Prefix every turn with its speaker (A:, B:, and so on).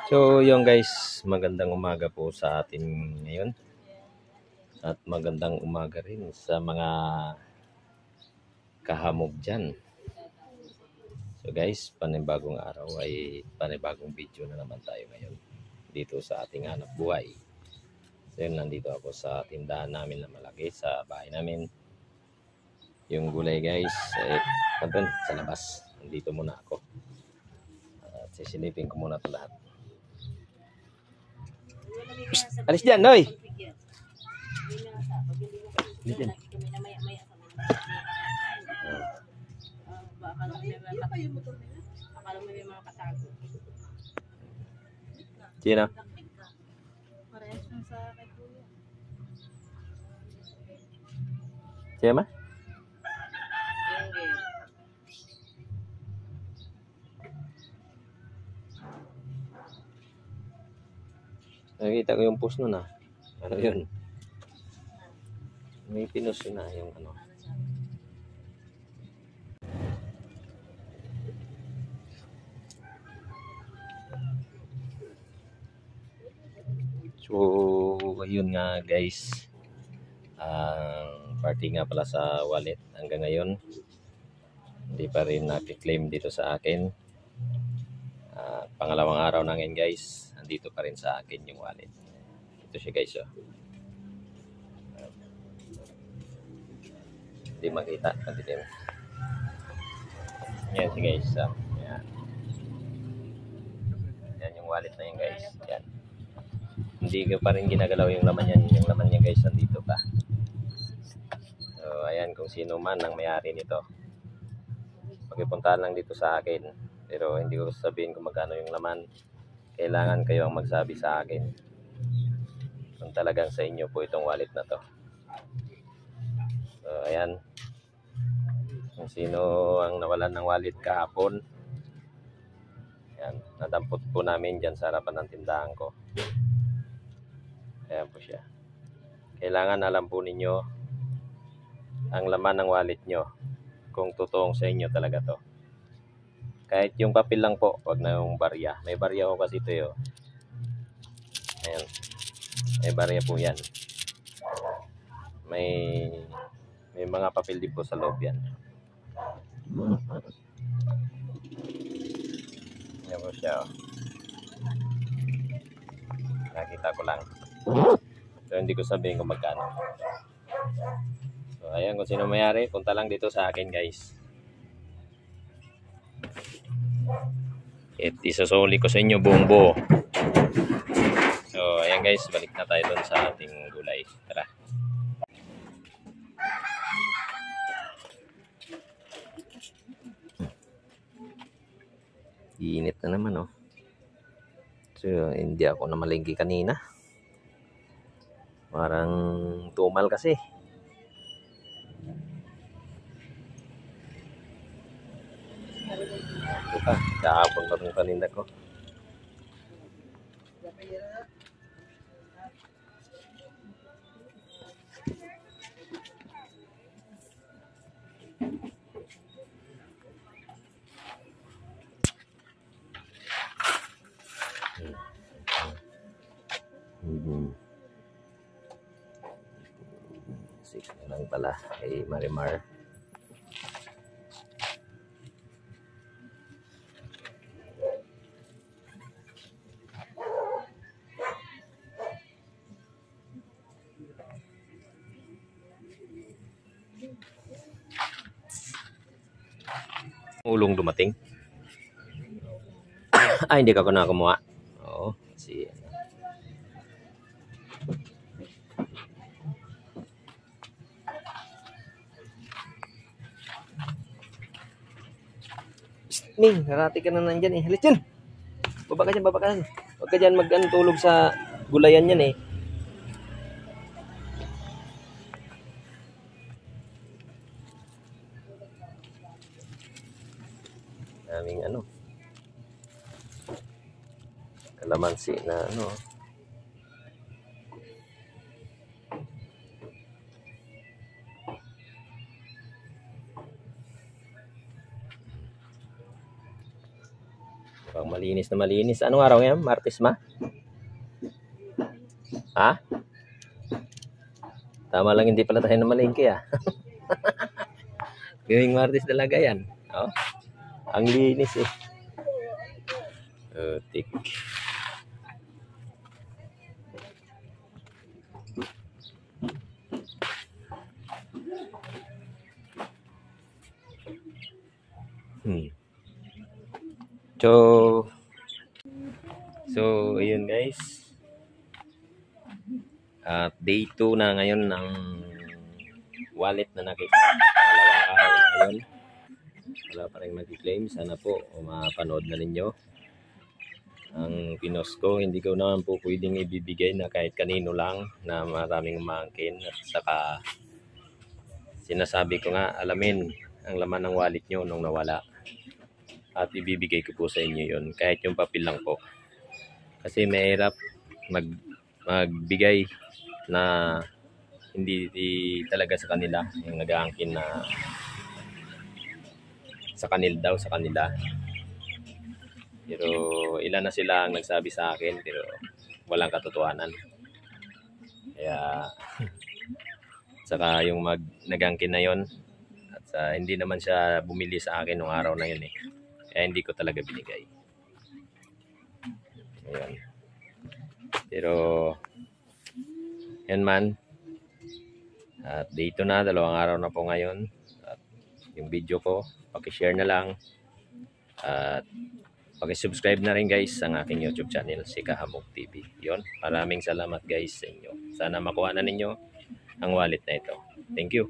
A: So yung guys, magandang umaga po sa atin ngayon. At magandang umaga rin sa mga kahamog dyan. So guys, panibagong araw ay panibagong video na naman tayo ngayon dito sa ating hanap buhay. So yun, nandito ako sa tindahan namin na malaki sa bahay namin. Yung gulay guys, nandun sa labas. Nandito muna ako. At sisilipin ko muna ito lahat. Psst, alis dyan, Noy! Alis dyan. Sino? Siya ma? Nakita ko yung post nun ah. Ano yun? May pinos yun ah, yung ano. So, ayun nga guys. Ang party nga pala sa wallet hanggang ngayon. Hindi pa rin nakiklaim dito sa akin. Pangalawang araw na ngayon guys. Nandito pa rin sa akin yung wallet. Ito siya guys oh. Hindi makita. Kanditin. Yan siya guys. Yan. Yan yung wallet na yun guys. Yan. Hindi ko pa rin ginagalaw yung laman yan. Yung laman niya guys nandito pa. So ayan, kung sino man ang may-ari nito, magpuntahan lang dito sa akin. Pero hindi ko sabihin kung magkano yung laman. Kailangan kayo ang magsabi sa akin kung talagang sa inyo po itong wallet na to. So ayan, kung sino ang nawalan ng wallet kahapon, ayan, nadampot po namin dyan sa harapan ng tindahan ko. Ayan po siya. Kailangan alam po ninyo ang laman ng wallet nyo, kung totoong sa inyo talaga to. Kahit yung papel lang po, wag na yung barya. May barya ko kasi ito yun. Ayan. May barya po yan. May mga papel din po sa loob yan. Ayan po siya. Oh. Nakita ko lang. So hindi ko sabihin kung magkano. So ayan, kung sino mayari, punta lang dito sa akin guys. At isasoli ko sa inyo buong buo. So ayan guys, balik na tayo dun sa ating gulay. Tara. Iinit na naman oh. So hindi ako namalingki kanina. Parang tumal kasi. Ito pa, kahapon pa rin paninda ko. Six na lang pala kay Marimar. Ulong dumating. Ay, hindi ka ko na kumuha. Oo, si Ming, harati ka na nandyan eh. Halit dyan. Baba ka dyan, baba ka dyan. Huwag ka dyan mag-tulog sa gulayan yan eh. Daming ano. Kalamansi na ano. Mukhang malinis na malinis. Anong araw ngayon? Martes ma? Ha? Tama lang hindi pala tayo na malingki ah. Gawing Martes talaga yan. Oh, ang linis eh. Tik. So, ayun guys. At day 2 na ngayon ng wallet na nakita. Dalawang araw na ngayon. Wala pa rin mag-claim. Sana po mapanood na ninyo ang pinost ko. Hindi ko naman po pwedeng ibibigay na kahit kanino lang na maraming umangkin. At saka sinasabi ko nga, alamin ang laman ng wallet nyo nung nawala. At ibibigay ko po sa inyo yun. Kahit yung papel lang po. Kasi mahirap magbigay na hindi talaga sa kanila. Yung nag-aangkin na sa kanila. Pero ilan na sila ang nagsabi sa akin pero walang katotohanan. Kaya saka yung nag-aangkin na yon at hindi naman siya bumili sa akin nung araw na yun eh. Kaya hindi ko talaga binigay. Ayan. Pero yan man. At dito na, 2 araw na po ngayon. At yung video ko, paki-share na lang. At paki-subscribe na rin guys ang aking YouTube channel, si Kahamog TV. Yon. Maraming salamat guys sa inyo. Sana makuha na ninyo ang wallet na ito. Thank you.